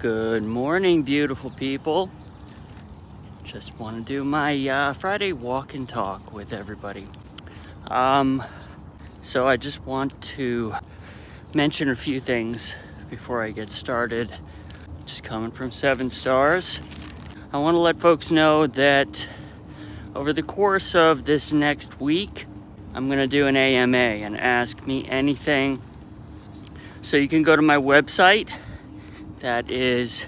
Good morning, beautiful people. Just want to do my Friday walk and talk with everybody. So I just want to mention a few things before I get started. Just coming from 7 Stars. I want to let folks know that over the course of this next week, I'm going to do an AMA, and Ask Me Anything. So you can go to my website. That is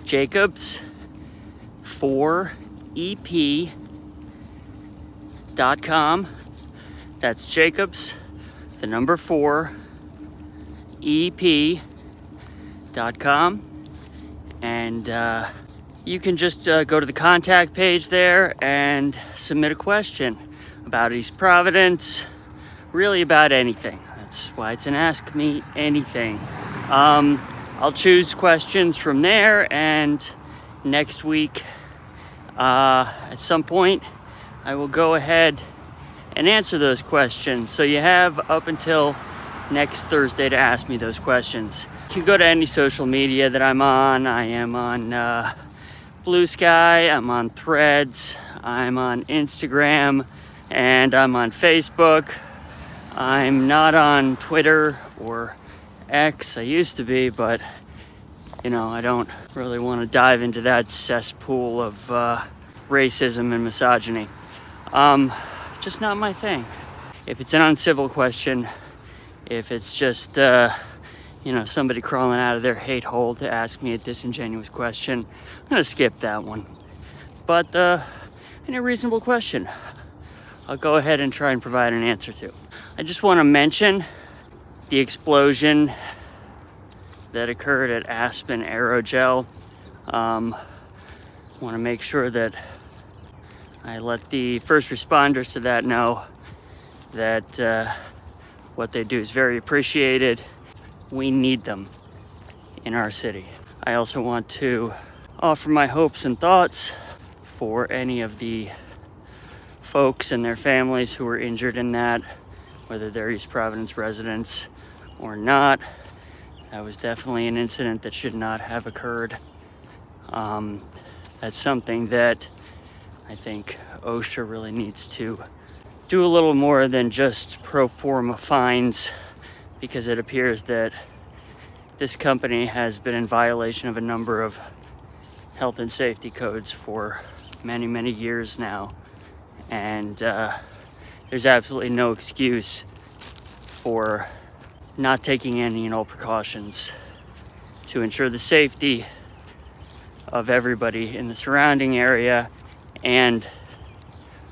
Jacobs4EP.com. That's Jacobs, the number 4, EP.com. And you can just go to the contact page there and submit a question about East Providence, really about anything. That's why it's an Ask Me Anything. I'll choose questions from there, and next week, at some point, I will go ahead and answer those questions. So you have up until next Thursday to ask me those questions. You can go to any social media that I'm on. I am on Blue Sky, I'm on Threads, I'm on Instagram, and I'm on Facebook. I'm not on Twitter or X. I used to be, but I don't really want to dive into that cesspool of racism and misogyny. Just not my thing. If it's an uncivil question, if it's just somebody crawling out of their hate hole to ask me a disingenuous question, I'm gonna skip that one. But any reasonable question, I'll go ahead and try and provide an answer to. I just want to mention the explosion that occurred at Aspen Aerogel. Want to make sure that I let the first responders to that know that what they do is very appreciated. We need them in our city. I also want to offer my hopes and thoughts for any of the folks and their families who were injured in that, whether they're East Providence residents or not. That was definitely an incident that should not have occurred. That's something that I think OSHA really needs to do a little more than just pro forma fines, because it appears that this company has been in violation of a number of health and safety codes for many, many years now. And there's absolutely no excuse for not taking any and all precautions to ensure the safety of everybody in the surrounding area and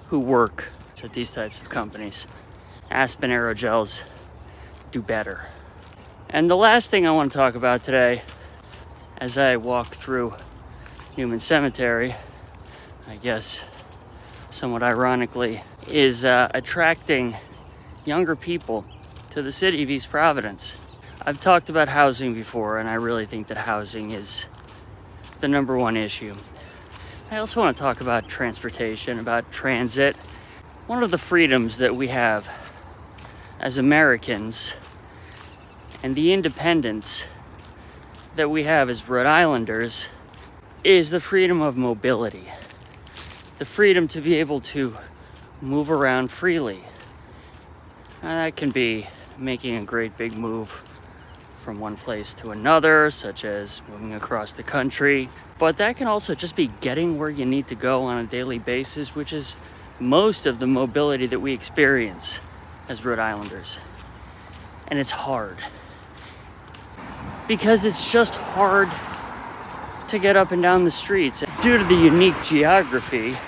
who work at these types of companies. Aspen Aerogels do better. And the last thing I want to talk about today, as I walk through Newman Cemetery, I guess somewhat ironically, is attracting younger people to the city of East Providence. I've talked about housing before, and I really think that housing is the number one issue. I also want to talk about transportation, about transit. One of the freedoms that we have as Americans and the independence that we have as Rhode Islanders is the freedom of mobility. The freedom to be able to move around freely. Now, that can be making a great big move from one place to another, such as moving across the country. But that can also just be getting where you need to go on a daily basis, which is most of the mobility that we experience as Rhode Islanders. And it's hard. Because it's just hard to get up and down the streets. Due to the unique geography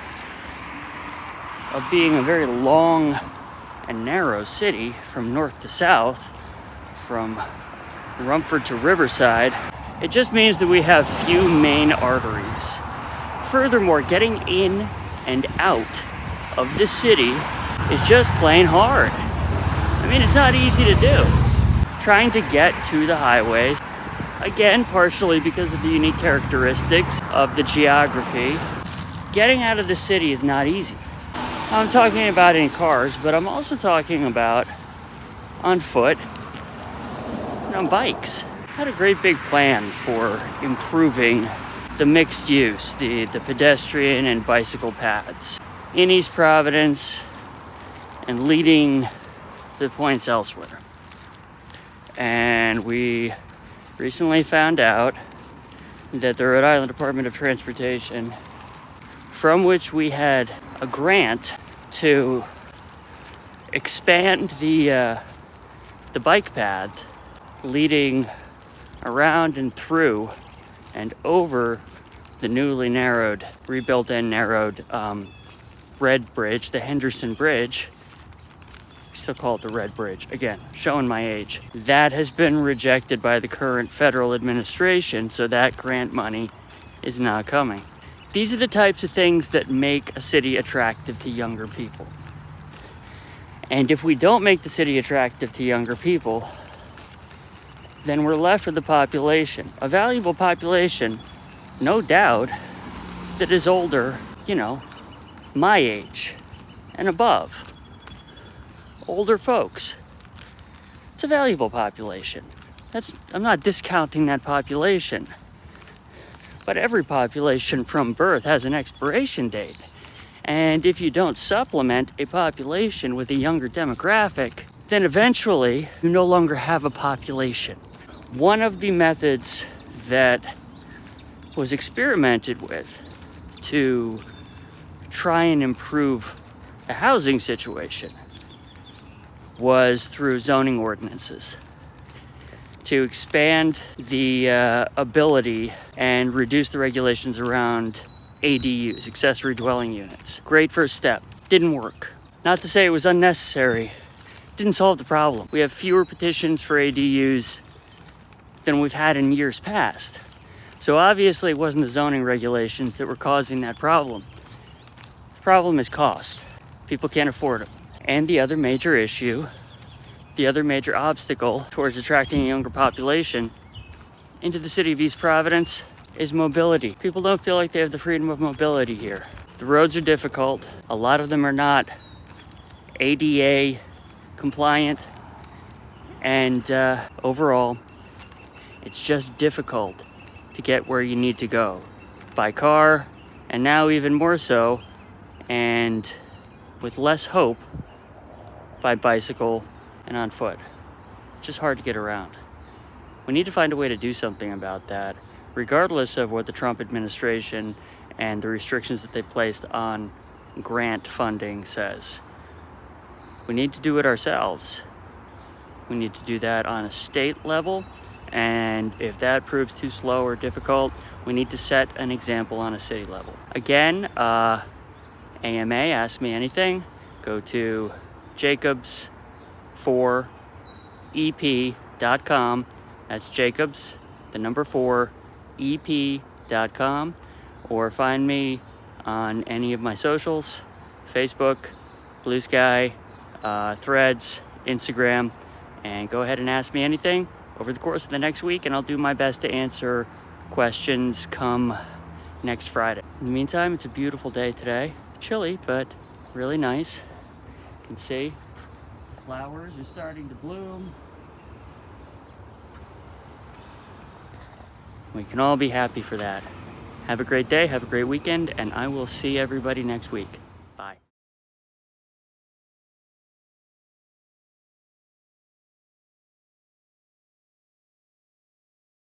of being a very long and narrow city from north to south, from Rumford to Riverside, it just means that we have few main arteries. Furthermore, getting in and out of this city is just plain hard. I mean, it's not easy to do. Trying to get to the highways, again, partially because of the unique characteristics of the geography, getting out of the city is not easy. I'm talking about in cars, but I'm also talking about on foot and on bikes. had a great big plan for improving the mixed use, the pedestrian and bicycle paths in East Providence and leading to points elsewhere. And we recently found out that the Rhode Island Department of Transportation, from which we had a grant to expand the bike path leading around and through and over the newly rebuilt and narrowed Red Bridge, the Henderson Bridge. We still call it the Red Bridge. Again, showing my age. That has been rejected by the current federal administration, so that grant money is not coming. These are the types of things that make a city attractive to younger people. And if we don't make the city attractive to younger people, then we're left with a population, a valuable population, no doubt, that is older, my age and above. Older folks. It's a valuable population. I'm not discounting that population. But every population from birth has an expiration date. And if you don't supplement a population with a younger demographic, then eventually you no longer have a population. One of the methods that was experimented with to try and improve the housing situation was through zoning ordinances to expand the ability and reduce the regulations around ADUs, accessory dwelling units. Great first step. Didn't work. Not to say it was unnecessary. Didn't solve the problem. We have fewer petitions for ADUs than we've had in years past. So obviously it wasn't the zoning regulations that were causing that problem. The problem is cost. People can't afford them. And the other major issue, the other major obstacle towards attracting a younger population into the city of East Providence is mobility. People don't feel like they have the freedom of mobility here. The roads are difficult. A lot of them are not ADA compliant. And overall, it's just difficult to get where you need to go by car, and now even more so, and with less hope, by bicycle and on foot. It's just hard to get around. We need to find a way to do something about that, regardless of what the Trump administration and the restrictions that they placed on grant funding says. We need to do it ourselves. We need to do that on a state level, and if that proves too slow or difficult, we need to set an example on a city level. Again, AMA, Ask Me Anything. Go to jacobs4ep.com. That's Jacobs, the number 4, ep.com. Or find me on any of my socials, Facebook, Blue Sky, Threads, Instagram, and go ahead and ask me anything over the course of the next week, and I'll do my best to answer questions come next Friday. In the meantime, it's a beautiful day today. Chilly, but really nice. You can see flowers are starting to bloom. We can all be happy for that. Have a great day, have a great weekend, and I will see everybody next week.